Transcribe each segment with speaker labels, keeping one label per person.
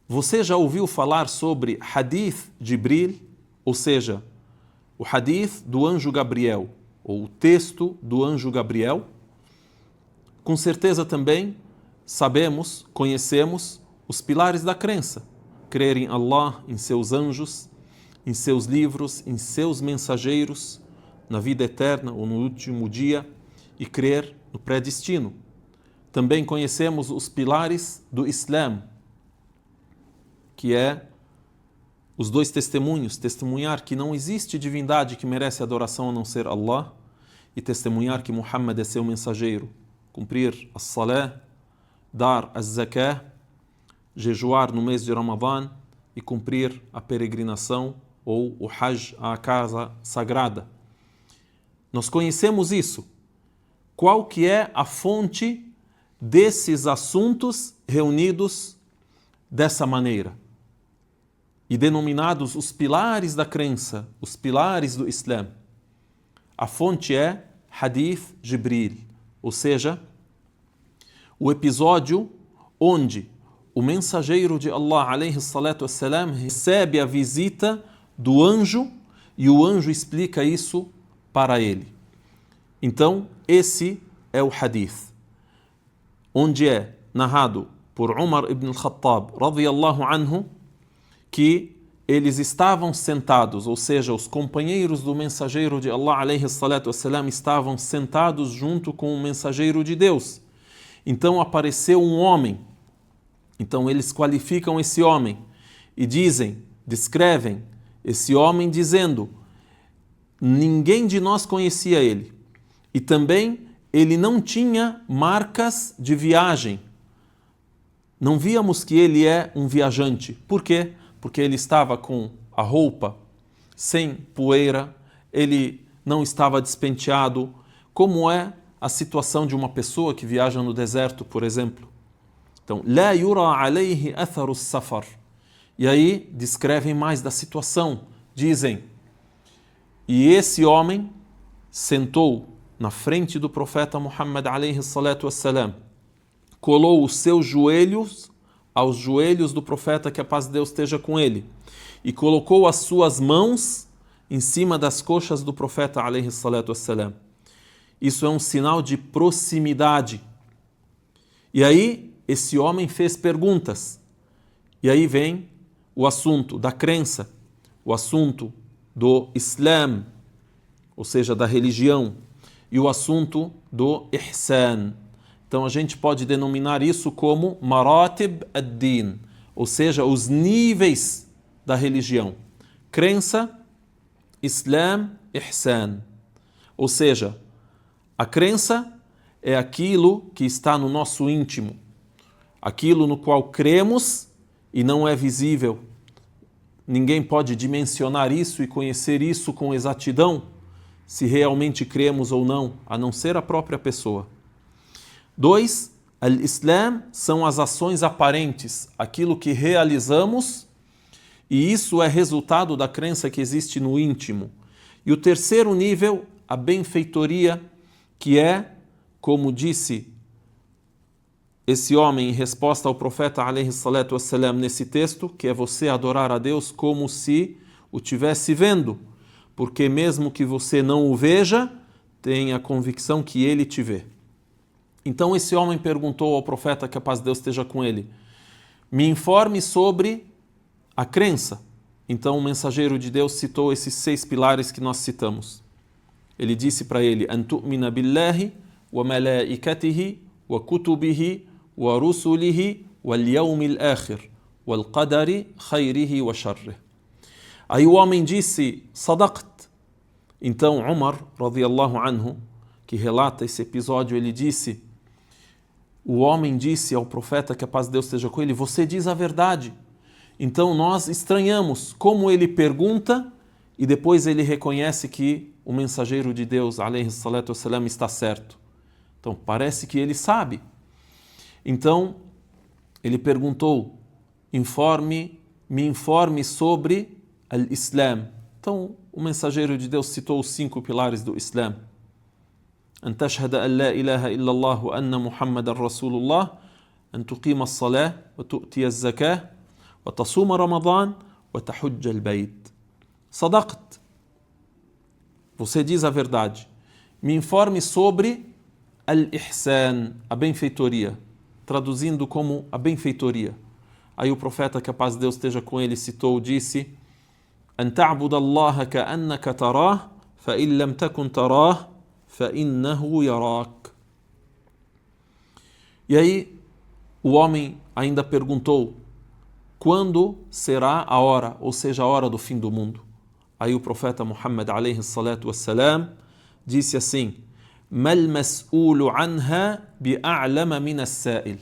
Speaker 1: Você já ouviu falar sobre Hadith Jibril, ou seja, o Hadith do anjo Gabriel, ou o texto do anjo Gabriel? Com certeza também sabemos, conhecemos os pilares da crença. Crer em Allah, em seus anjos, em seus livros, em seus mensageiros, na vida eterna ou no último dia, e crer no predestino. Também conhecemos os pilares do Islã, que é os 2 testemunhos, testemunhar que não existe divindade que merece adoração a não ser Allah, e testemunhar que Muhammad é seu mensageiro, cumprir as salé, dar as zakah, jejuar no mês de Ramadã e cumprir a peregrinação ou o Hajj à casa sagrada. Nós conhecemos isso. Qual que é a fonte desses assuntos reunidos dessa maneira e denominados os pilares da crença, os pilares do Islã? A fonte é Hadith Jibril, ou seja, o episódio onde o mensageiro de Allah, alayhi salatu wassalam, recebe a visita do anjo e o anjo explica isso para ele. Então, esse é o hadith, onde é narrado por Umar ibn al-Khattab, radiyallahu anhu, que eles estavam sentados, ou seja, os companheiros do mensageiro de Allah, alayhi salatu wassalam, estavam sentados junto com o mensageiro de Deus. Então apareceu um homem. Então eles qualificam esse homem e descrevem esse homem dizendo: ninguém de nós conhecia ele. E também ele não tinha marcas de viagem. Não víamos que ele é um viajante. Por quê? Porque ele estava com a roupa sem poeira, ele não estava despenteado, como é a situação de uma pessoa que viaja no deserto, por exemplo. Então, la yura alayhi atharu safar. E aí descrevem mais da situação. Dizem: e esse homem sentou na frente do profeta Muhammad alayhi salatu wassalam, colou os seus joelhos aos joelhos do profeta, que a paz de Deus esteja com ele, e colocou as suas mãos em cima das coxas do profeta alayhi salatu wassalam. Isso é um sinal de proximidade. E aí esse homem fez perguntas. E aí vem o assunto da crença, o assunto do Islã, ou seja, da religião, e o assunto do Ihsan. Então a gente pode denominar isso como Maratib ad-Din, ou seja, os níveis da religião. Crença, Islã, Ihsan. Ou seja, a crença é aquilo que está no nosso íntimo, aquilo no qual cremos e não é visível. Ninguém pode dimensionar isso e conhecer isso com exatidão, se realmente cremos ou não, a não ser a própria pessoa. 2, al-Islam são as ações aparentes, aquilo que realizamos, e isso é resultado da crença que existe no íntimo. E o terceiro nível, a benfeitoria, que é, como disse esse homem em resposta ao profeta alayhi salatu wassalam nesse texto, que é você adorar a Deus como se o tivesse vendo, porque mesmo que você não o veja, tem a convicção que ele te vê. Então esse homem perguntou ao profeta, que a paz de Deus esteja com ele: me informe sobre a crença. Então o mensageiro de Deus citou esses 6 pilares que nós citamos. Ele disse para ele: an tu'mina billahi wa malaikatihi wa kutubihi wa rusulihi wal yawmil akhir wal qadari khayrihi wa sharrih. Aí o homem disse: sadaqt. Então Umar, radiyallahu anhu, que relata esse episódio, ele disse: o homem disse ao profeta, que a paz de Deus esteja com ele: você diz a verdade. Então nós estranhamos como ele pergunta e depois ele reconhece que o mensageiro de Deus, alayhi salatu wassalam, está certo. Então parece que ele sabe. Então ele perguntou: me informe sobre al-Islam. Então o mensageiro de Deus citou os 5 pilares do Islã: an tashhada an la ilaha illallah wa anna Muhammadan Rasulullah, an tuqima as-salah wa tu'ti az-zakah وتصوم رمضان وتحج البيت. صدقت. Você diz a verdade. Me informe sobre al-ihsan, a benfeitoria. Traduzindo como a benfeitoria. Aí o profeta, que a paz de Deus esteja com ele, citou, disse: أن تعبد الله كأنك تراه فإن لم تكن تراه فإنه يراك. E aí o homem ainda perguntou: quando será a hora, ou seja, a hora do fim do mundo? Aí o profeta Muhammad alayhi salatu wassalam disse assim: mal mas'ulu anha bi'a'lama min as-sa'il.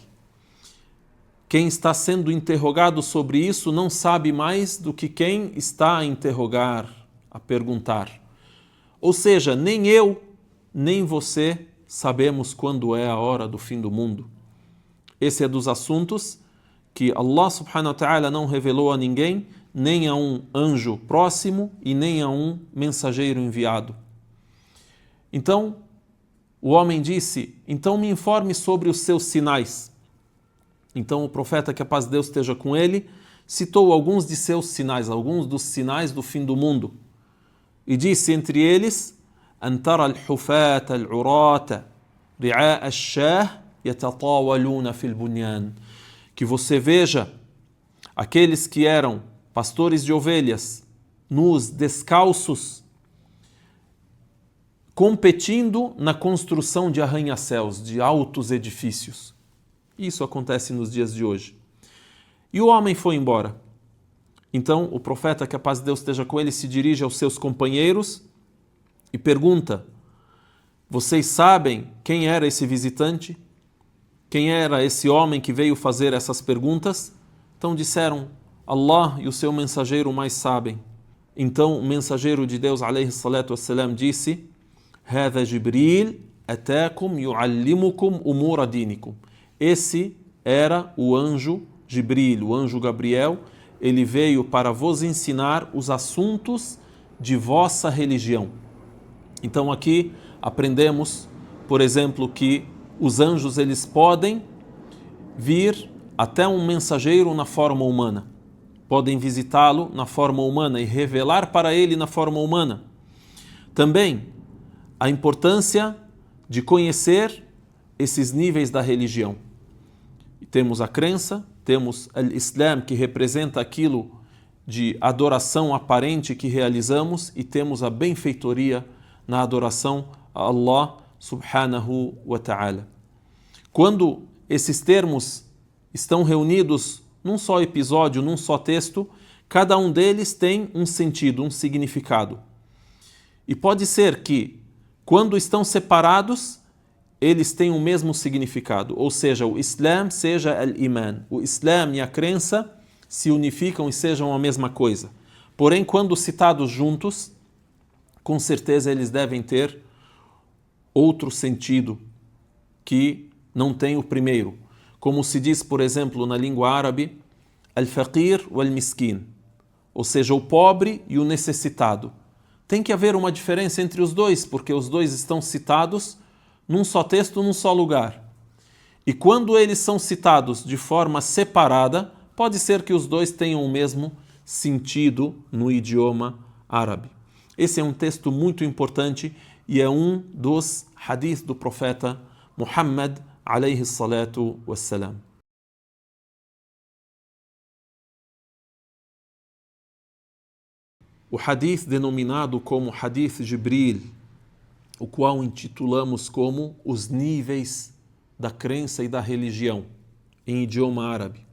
Speaker 1: Quem está sendo interrogado sobre isso não sabe mais do que quem está a interrogar, a perguntar. Ou seja, nem eu, nem você sabemos quando é a hora do fim do mundo. Esse é dos assuntos que Allah subhanahu wa ta'ala não revelou a ninguém, nem a um anjo próximo e nem a um mensageiro enviado. Então, o homem disse: então me informe sobre os seus sinais. Então o profeta, que a paz de Deus esteja com ele, citou alguns de seus sinais, alguns dos sinais do fim do mundo. E disse entre eles: أن ترى الحفاة العراة رعاء الشاة يتطاولون في البنيان. Que você veja aqueles que eram pastores de ovelhas, nus, descalços, competindo na construção de arranha-céus, de altos edifícios. Isso acontece nos dias de hoje. E o homem foi embora. Então o profeta, que a paz de Deus esteja com ele, se dirige aos seus companheiros e pergunta: vocês sabem quem era esse visitante? Quem era esse homem que veio fazer essas perguntas? Então disseram: Allah e o seu mensageiro mais sabem. Então o mensageiro de Deus alayhi salatu wassalam disse: هذا جبريل أتاكم يعلمكم أمور دينكم. Esse era o anjo Jibril, o anjo Gabriel. Ele veio para vos ensinar os assuntos de vossa religião. Então aqui aprendemos, por exemplo, que os anjos eles podem vir até um mensageiro na forma humana. Podem visitá-lo na forma humana e revelar para ele na forma humana. Também a importância de conhecer esses níveis da religião. E temos a crença, temos o Islã, que representa aquilo de adoração aparente que realizamos, e temos a benfeitoria na adoração a Allah subhanahu wa ta'ala. Quando esses termos estão reunidos num só episódio, num só texto, cada um deles tem um sentido, um significado. E pode ser que, quando estão separados, eles têm o mesmo significado, ou seja, o Islã seja al-Iman. O Islã e a crença se unificam e sejam a mesma coisa. Porém, quando citados juntos, com certeza eles devem ter outro sentido que não tem o primeiro. Como se diz, por exemplo, na língua árabe, al-faqir wal-miskin, ou seja, o pobre e o necessitado. Tem que haver uma diferença entre os dois, porque os dois estão citados num só texto, num só lugar. E quando eles são citados de forma separada, pode ser que os dois tenham o mesmo sentido no idioma árabe. Esse é um texto muito importante e é um dos hadiths do profeta Muhammad alayhi salatu wassalam. O hadith denominado como Hadith Jibril, o qual intitulamos como os níveis da crença e da religião, em idioma árabe.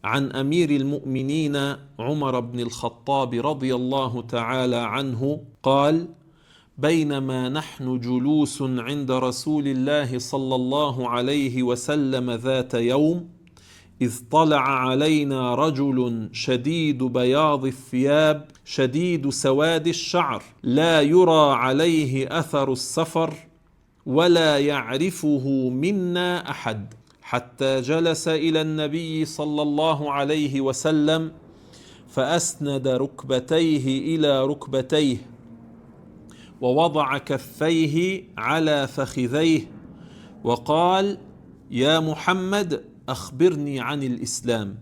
Speaker 1: عن أمير المؤمنين عمر بن الخطاب رضي الله تعالى عنه قال: بينما نحن جلوس عند رسول الله صلى الله عليه وسلم ذات يوم إذ طلع علينا رجل شديد بياض الثياب شديد سواد الشعر لا يرى عليه أثر السفر ولا يعرفه منا أحد حتى جلس إلى النبي صلى الله عليه وسلم فأسند ركبتيه إلى ركبتيه ووضع كفيه على فخذيه وقال: يا محمد أخبرني عن الإسلام.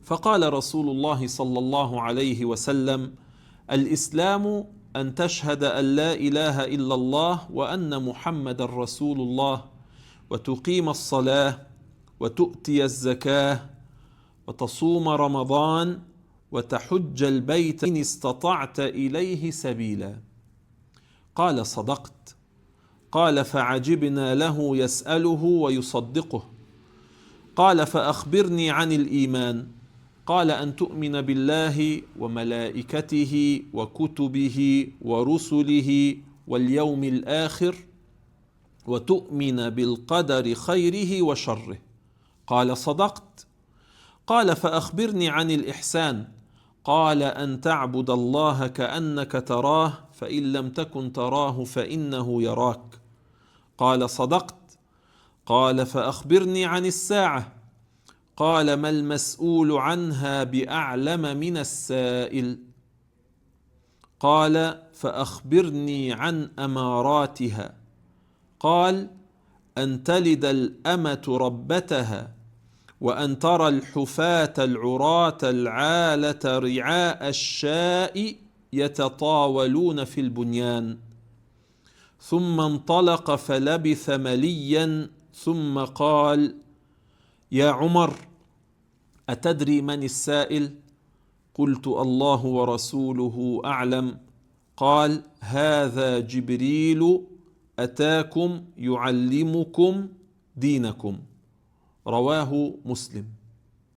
Speaker 1: فقال رسول الله صلى الله عليه وسلم: الإسلام أن تشهد أن لا إله إلا الله وأن محمد رسول الله، وتقيم الصلاة، وتؤتي الزكاة، وتصوم رمضان، وتحج البيت إن استطعت إليه سبيلا. قال: صدقت. قال: فعجبنا له يسأله ويصدقه. قال: فأخبرني عن الإيمان. قال: أن تؤمن بالله وملائكته وكتبه ورسله واليوم الآخر، وتؤمن بالقدر خيره وشره. قال: صدقت. قال: فأخبرني عن الإحسان. قال: أن تعبد الله كأنك تراه، فإن لم تكن تراه فإنه يراك. قال: صدقت. قال: فأخبرني عن الساعة. قال: ما المسؤول عنها بأعلم من السائل. قال: فأخبرني عن أماراتها. قال: أن تلد الأمة ربتها، وأن ترى الحفاة العراة العالة رعاء الشاء يتطاولون في البنيان. ثم انطلق فلبث مليا، ثم قال: يا عمر، أتدري من السائل؟ قلت: الله ورسوله أعلم. قال: هذا جبريل أتاكم يعلمكم دينكم. رواه مسلم.